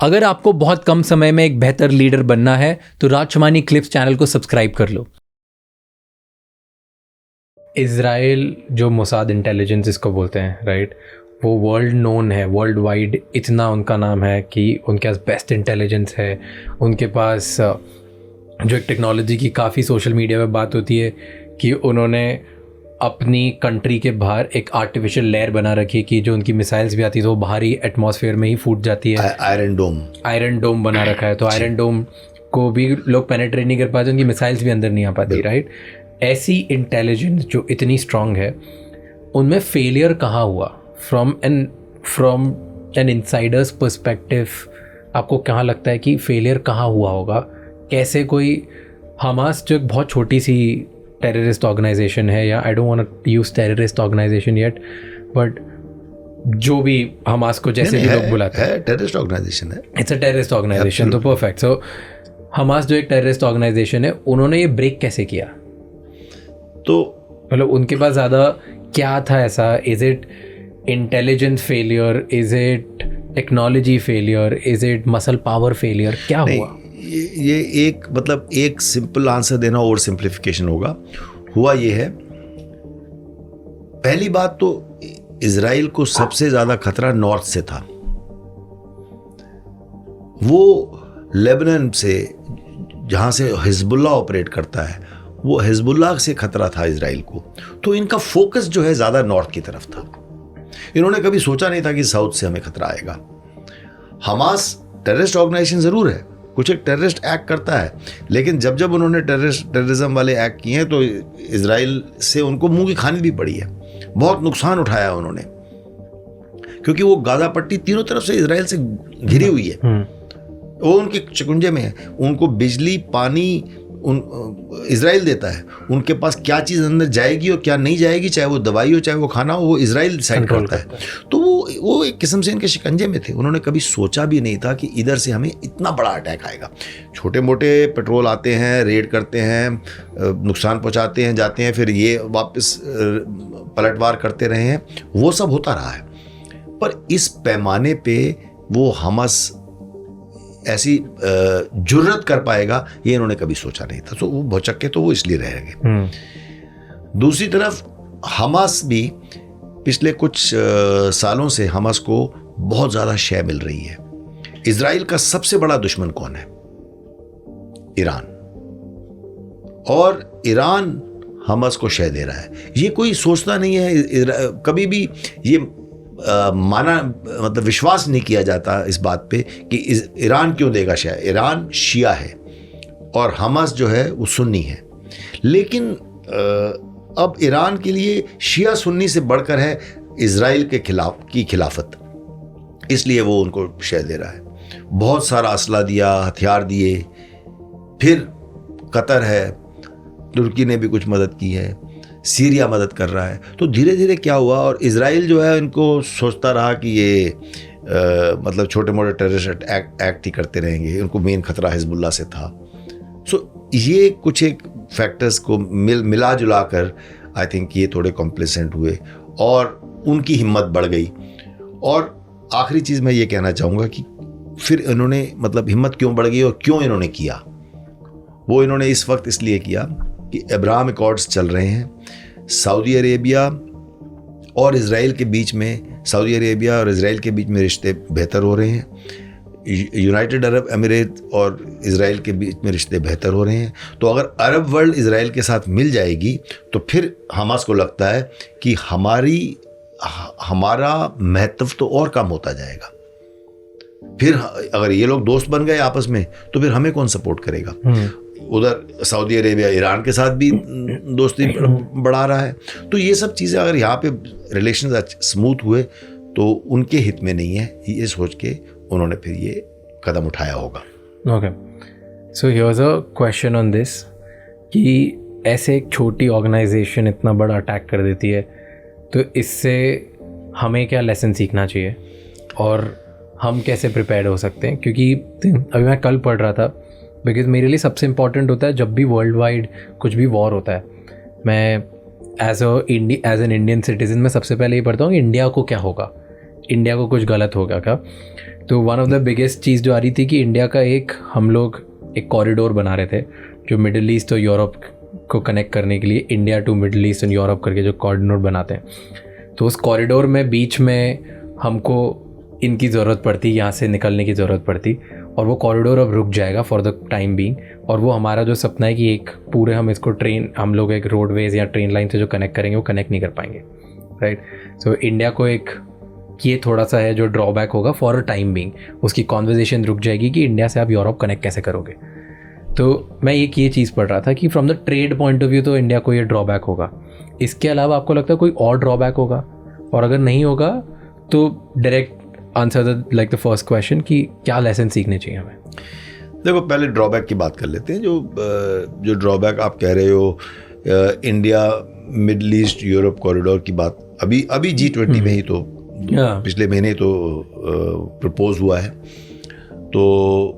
अगर आपको बहुत कम समय में एक बेहतर लीडर बनना है तो राज शमानी क्लिप्स चैनल को सब्सक्राइब कर लो। इज़राइल जो मोसाद इंटेलिजेंस इसको बोलते हैं, राइट, वो वर्ल्ड नोन है, वर्ल्ड वाइड इतना उनका नाम है कि उनके पास बेस्ट इंटेलिजेंस है। उनके पास जो एक टेक्नोलॉजी की काफ़ी सोशल मीडिया पे बात होती है कि उन्होंने अपनी कंट्री के बाहर एक आर्टिफिशियल लेयर बना रखी है कि जो उनकी मिसाइल्स भी आती है तो वो बाहरी एटमॉस्फेयर में ही फूट जाती है। आयरन डोम बना रखा है, तो आयरन डोम को भी लोग पेनेट्रेट नहीं कर पाते, उनकी मिसाइल्स भी अंदर नहीं आ पाती, राइट। ऐसी इंटेलिजेंस जो इतनी स्ट्रांग है, उनमें फेलियर कहाँ हुआ? फ्रॉम एन इनसाइडर्स पर्सपेक्टिव आपको कहाँ लगता है कि फेलियर कहाँ हुआ होगा? कैसे कोई हमास जो एक बहुत छोटी सी टेररिस्ट ऑर्गेनाइजेशन है, या I don't want to use terrorist organisation yet, but जो भी हमास को जैसे भी लोग बुलाते हैं, टेररिस्ट ऑर्गेनाइजेशन है, इट्स अ टेररिस्ट ऑर्गेनाइजेशन, तो परफेक्ट। सो हमास जो एक टेररिस्ट ऑर्गेनाइजेशन है, उन्होंने ये ब्रेक कैसे किया? तो मतलब उनके पास ज़्यादा क्या था ऐसा? Is it intelligence failure, is it technology failure, is it muscle power failure, क्या हुआ? ये एक सिंपल आंसर देना और सिंप्लीफिकेशन होगा। हुआ ये है, पहली बात तो इजराइल को सबसे ज्यादा खतरा नॉर्थ से था। वो लेबनान से, जहां से हिजबुल्ला ऑपरेट करता है, वो हिजबुल्ला से खतरा था इजराइल को। तो इनका फोकस जो है ज्यादा नॉर्थ की तरफ था। इन्होंने कभी सोचा नहीं था कि साउथ से हमें खतरा आएगा। हमास टेररिस्ट ऑर्गेनाइजेशन जरूर है, कुछ एक टेररिस्ट एक्ट करता है, लेकिन जब उन्होंने टेररिज्म वाले एक्ट किए हैं तो इजराइल से उनको मुंह की खानी भी पड़ी है, बहुत नुकसान उठाया उन्होंने, क्योंकि वो गाजा पट्टी तीनों तरफ से इजराइल से घिरी हुई है, वो उनके शिकंजे में है। उनको बिजली, पानी इजराइल देता है। उनके पास क्या चीज़ अंदर जाएगी और क्या नहीं जाएगी, चाहे वो दवाई हो चाहे वो खाना हो, वो इजराइल डिसाइड करता है। तो वो एक किस्म से इनके शिकंजे में थे। उन्होंने कभी सोचा भी नहीं था कि इधर से हमें इतना बड़ा अटैक आएगा। छोटे मोटे पेट्रोल आते हैं, रेड करते हैं, नुकसान पहुंचाते हैं, जाते हैं, फिर ये वापस पलटवार करते रहे हैं, वो सब होता रहा है। पर इस पैमाने पे वो हमास ऐसी जुर्रत कर पाएगा, ये इन्होंने कभी सोचा नहीं था। तो वो भौचक्के तो वो इसलिए रह गए। दूसरी तरफ हमास भी पिछले कुछ सालों से हमास को बहुत ज़्यादा शय मिल रही है। इजराइल का सबसे बड़ा दुश्मन कौन है? ईरान। और ईरान हमास को शय दे रहा है। ये कोई सोचता नहीं है, कभी भी ये माना, मतलब विश्वास नहीं किया जाता इस बात पे कि ईरान क्यों देगा शय। ईरान शिया है और हमास जो है वो सुन्नी है। लेकिन अब ईरान के लिए शिया सुन्नी से बढ़कर है इजराइल के खिलाफत, इसलिए वो उनको शय दे रहा है। बहुत सारा असला दिया, हथियार दिए, फिर कतर है, तुर्की ने भी कुछ मदद की है, सीरिया मदद कर रहा है। तो धीरे धीरे क्या हुआ, और इजराइल जो है इनको सोचता रहा कि ये मतलब छोटे मोटे टेररिस्ट एक्ट ही करते रहेंगे, उनको मेन खतरा हिजबुल्ला से था। सो ये कुछ एक फैक्टर्स को मिला जुला कर आई थिंक ये थोड़े कॉम्प्लेसेंट हुए और उनकी हिम्मत बढ़ गई। और आखिरी चीज़ मैं ये कहना चाहूँगा कि फिर इन्होंने, मतलब हिम्मत क्यों बढ़ गई और क्यों इन्होंने किया, वो इन्होंने इस वक्त इसलिए किया कि अब्राहम अकॉर्ड्स चल रहे हैं। सऊदी अरेबिया और इजराइल के बीच में, सऊदी अरेबिया और इजराइल के बीच में रिश्ते बेहतर हो रहे हैं। यूनाइटेड अरब अमीरात और इजराइल के बीच में रिश्ते बेहतर हो रहे हैं। तो अगर अरब वर्ल्ड इजराइल के साथ मिल जाएगी तो फिर हमास को लगता है कि हमारा महत्व तो और कम होता जाएगा। फिर अगर ये लोग दोस्त बन गए आपस में तो फिर हमें कौन सपोर्ट करेगा? उधर सऊदी अरेबिया ईरान के साथ भी दोस्ती बढ़ा रहा है। तो ये सब चीज़ें अगर यहाँ पे रिलेशन स्मूथ हुए तो उनके हित में नहीं है, ये सोच के उन्होंने फिर ये कदम उठाया होगा। Okay, so here's a question on this कि ऐसे एक छोटी ऑर्गेनाइजेशन इतना बड़ा अटैक कर देती है, तो इससे हमें क्या लेसन सीखना चाहिए और हम कैसे प्रिपेयर्ड हो सकते हैं? क्योंकि अभी मैं कल पढ़ रहा था, बिकॉज मेरे लिए सबसे इम्पॉर्टेंट होता है जब भी वर्ल्ड वाइड कुछ भी वॉर होता है, मैं एज एन इंडियन सिटीजन मैं सबसे पहले ये पढ़ता हूँ कि इंडिया को क्या होगा, इंडिया को कुछ गलत होगा क्या। तो वन ऑफ द बिगेस्ट चीज़ जो आ रही थी कि इंडिया का हम लोग एक कॉरिडोर बना रहे थे जो मिडिल ईस्ट और यूरोप को कनेक्ट करने के लिए, India to Middle East and Europe करके जो कॉरिडोर बनाते हैं, तो उस कॉरिडोर में बीच में हमको इनकी ज़रूरत पड़ती, यहाँ से निकलने की ज़रूरत पड़ती, और वो कॉरिडोर अब रुक जाएगा फॉर द टाइम बीइंग। और वो हमारा जो सपना है कि एक पूरे हम इसको हम लोग एक रोडवेज़ या ट्रेन लाइन से जो कनेक्ट करेंगे वो कनेक्ट नहीं कर पाएंगे, राइट। सो इंडिया को ये थोड़ा सा है जो ड्रॉबैक होगा फॉर अ टाइम बीइंग, उसकी कॉन्वर्जेशन रुक जाएगी कि इंडिया से आप यूरोप कनेक्ट कैसे करोगे। तो मैं ये चीज़ पढ़ रहा था कि from the trade point of view तो इंडिया को ये ड्रॉबैक होगा। इसके अलावा आपको लगता है कोई और ड्रॉबैक होगा, और अगर नहीं होगा तो direct answer the first question कि क्या लेसन सीखने चाहिए हमें। देखो, पहले ड्रॉबैक की बात कर लेते हैं। जो ड्रॉबैक आप कह रहे हो, India middle east Europe corridor की बात अभी G20 में ही तो पिछले महीने तो प्रपोज हुआ है, तो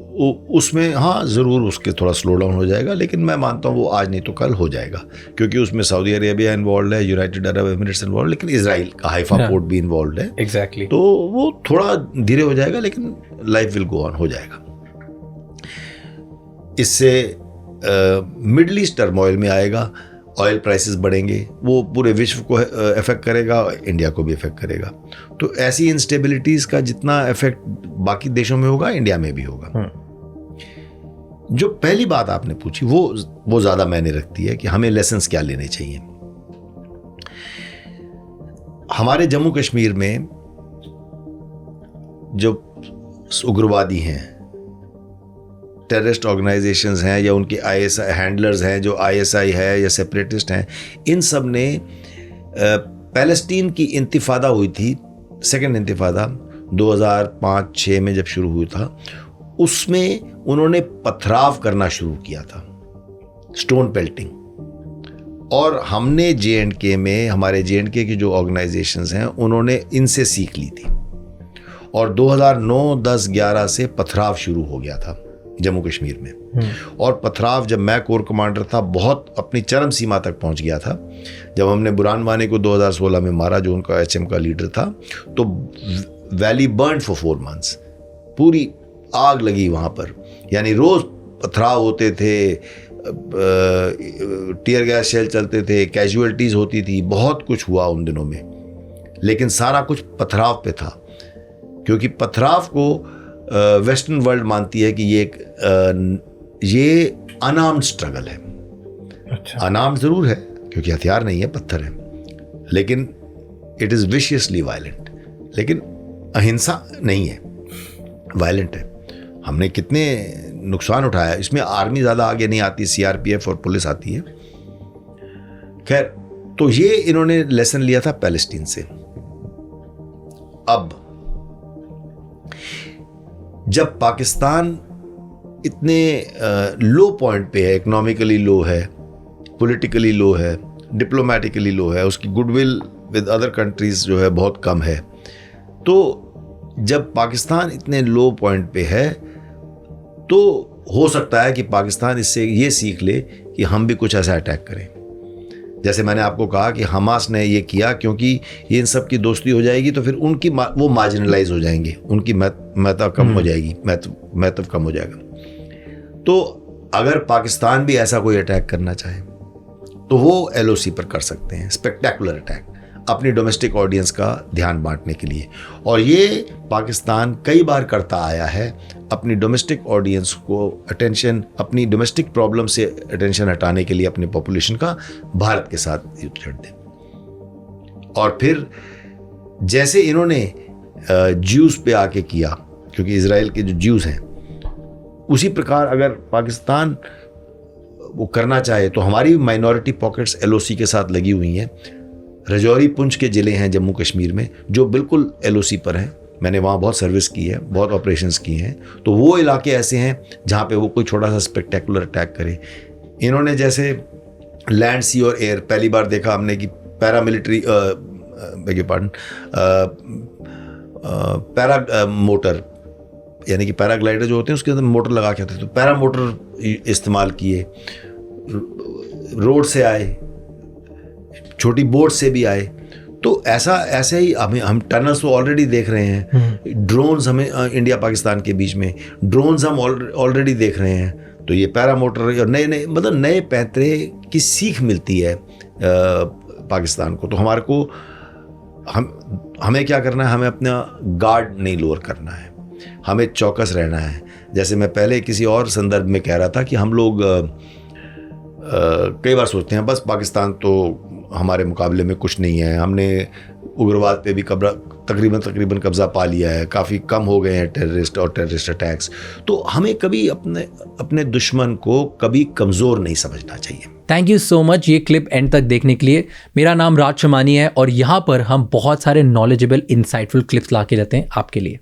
उसमें हाँ ज़रूर उसके थोड़ा स्लो डाउन हो जाएगा, लेकिन मैं मानता हूँ वो आज नहीं तो कल हो जाएगा, क्योंकि उसमें सऊदी अरेबिया इन्वॉल्व है, यूनाइटेड अरब एमिरेट्स इन्वॉल्व, लेकिन इजराइल का हाइफा पोर्ट भी इन्वॉल्व है। एग्जैक्टली। तो वो थोड़ा धीरे हो जाएगा, लेकिन लाइफ विल गो ऑन, हो जाएगा। इससे मिडल ईस्ट टर्मोइल में आएगा, ऑयल प्राइसेस बढ़ेंगे, वो पूरे विश्व को इफेक्ट करेगा, इंडिया को भी इफेक्ट करेगा। तो ऐसी इंस्टेबिलिटीज़ का जितना इफेक्ट बाकी देशों में होगा, इंडिया में भी होगा। जो पहली बात आपने पूछी वो ज़्यादा मायने रखती है कि हमें लेसन्स क्या लेने चाहिए। हमारे जम्मू कश्मीर में जो उग्रवादी हैं, टेररिस्ट ऑर्गेनाइजेशंस हैं, या उनके ISI हैंडलर्स हैं जो ISI है या सेपरेटिस्ट हैं, इन सब ने पैलेस्टीन की इंतिफादा हुई थी, सेकेंड इंतिफादा 2005-06 में जब शुरू हुई था, उसमें उन्होंने पथराव करना शुरू किया था, स्टोन पेल्टिंग। और हमने J&K में, हमारे J&K की जो ऑर्गेनाइजेशंस हैं, उन्होंने इनसे सीख ली थी, और 2009, 10, 11 से पथराव शुरू हो गया था जम्मू कश्मीर में। और पथराव जब मैं कोर कमांडर था बहुत अपनी चरम सीमा तक पहुंच गया था। जब हमने बुरहान वानी को 2016 में मारा, जो उनका HM का लीडर था, तो वैली बर्न फॉर 4 months, पूरी आग लगी वहाँ पर। यानी रोज़ पथराव होते थे, टीयर गैस शेल चलते थे, कैजुअलिटीज़ होती थी, बहुत कुछ हुआ उन दिनों में, लेकिन सारा कुछ पथराव पे था, क्योंकि पथराव को वेस्टर्न वर्ल्ड मानती है कि ये अनार्म्ड स्ट्रगल है। अच्छा। अनार्म्ड ज़रूर है क्योंकि हथियार नहीं है, पत्थर है, लेकिन इट इज़ विशियसली वायलेंट। लेकिन अहिंसा नहीं है, वायलेंट है। हमने कितने नुकसान उठाया, इसमें आर्मी ज़्यादा आगे नहीं आती, CRPF और पुलिस आती है। खैर, तो ये इन्होंने लेसन लिया था पैलेस्टीन से। अब जब पाकिस्तान इतने लो पॉइंट पे है, इकोनॉमिकली लो है, पॉलिटिकली लो है, डिप्लोमेटिकली लो है, उसकी गुडविल विद अदर कंट्रीज़ जो है बहुत कम है, तो जब पाकिस्तान इतने लो पॉइंट पे है, तो हो सकता है कि पाकिस्तान इससे ये सीख ले कि हम भी कुछ ऐसा अटैक करें। जैसे मैंने आपको कहा कि हमास ने ये किया क्योंकि ये इन सब की दोस्ती हो जाएगी, तो फिर उनकी वो मार्जिनलाइज हो जाएंगे, उनकी महत्व कम हो जाएगी, महत्व कम हो जाएगा। तो अगर पाकिस्तान भी ऐसा कोई अटैक करना चाहे तो वो LOC पर कर सकते हैं, स्पेक्टेकुलर अटैक, अपनी डोमेस्टिक ऑडियंस का ध्यान बांटने के लिए। और ये पाकिस्तान कई बार करता आया है, अपनी डोमेस्टिक ऑडियंस को अटेंशन, अपनी डोमेस्टिक प्रॉब्लम से अटेंशन हटाने के लिए अपनी पॉपुलेशन का भारत के साथ युद्ध छेड़ दे। और फिर जैसे इन्होंने ज्यूज पे आके किया, क्योंकि इजराइल के जो ज्यूज हैं, उसी प्रकार अगर पाकिस्तान वो करना चाहे तो हमारी माइनॉरिटी पॉकेट्स LOC के साथ लगी हुई हैं। रजौरी पुंछ के ज़िले हैं जम्मू कश्मीर में जो बिल्कुल LOC पर हैं, मैंने वहाँ बहुत सर्विस की है, बहुत ऑपरेशंस की हैं। तो वो इलाके ऐसे हैं जहाँ पे वो कोई छोटा सा स्पेक्टेकुलर अटैक करे। इन्होंने जैसे लैंड, सी और एयर पहली बार देखा हमने कि पैरामिलिट्री पैरा मोटर, यानी कि पैराग्लाइडर जो होते हैं उसके अंदर मोटर लगा के आते, तो पैरा मोटर इस्तेमाल किए, रोड से आए, छोटी बोट से भी आए। तो ऐसे ही हम टनल्स तो ऑलरेडी देख रहे हैं, ड्रोन्स हमें इंडिया पाकिस्तान के बीच में ड्रोन्स हम ऑलरेडी देख रहे हैं। तो ये पैरामोटर और नए मतलब नए पैंतरे की सीख मिलती है पाकिस्तान को। तो हमारे को हमें क्या करना है, हमें अपना गार्ड नहीं लोअर करना है, हमें चौकस रहना है। जैसे मैं पहले किसी और संदर्भ में कह रहा था कि हम लोग कई बार सोचते हैं बस पाकिस्तान तो हमारे मुकाबले में कुछ नहीं है, हमने उग्रवाद पे भी तकरीबन कब्जा पा लिया है, काफ़ी कम हो गए हैं टेररिस्ट और टेररिस्ट अटैक्स। तो हमें कभी अपने दुश्मन को कभी कमज़ोर नहीं समझना चाहिए। थैंक यू सो मच ये क्लिप एंड तक देखने के लिए। मेरा नाम राज शमानी है और यहाँ पर हम बहुत सारे नॉलेजेबल इंसाइटफुल क्लिप्स ला के रहते हैं आपके लिए।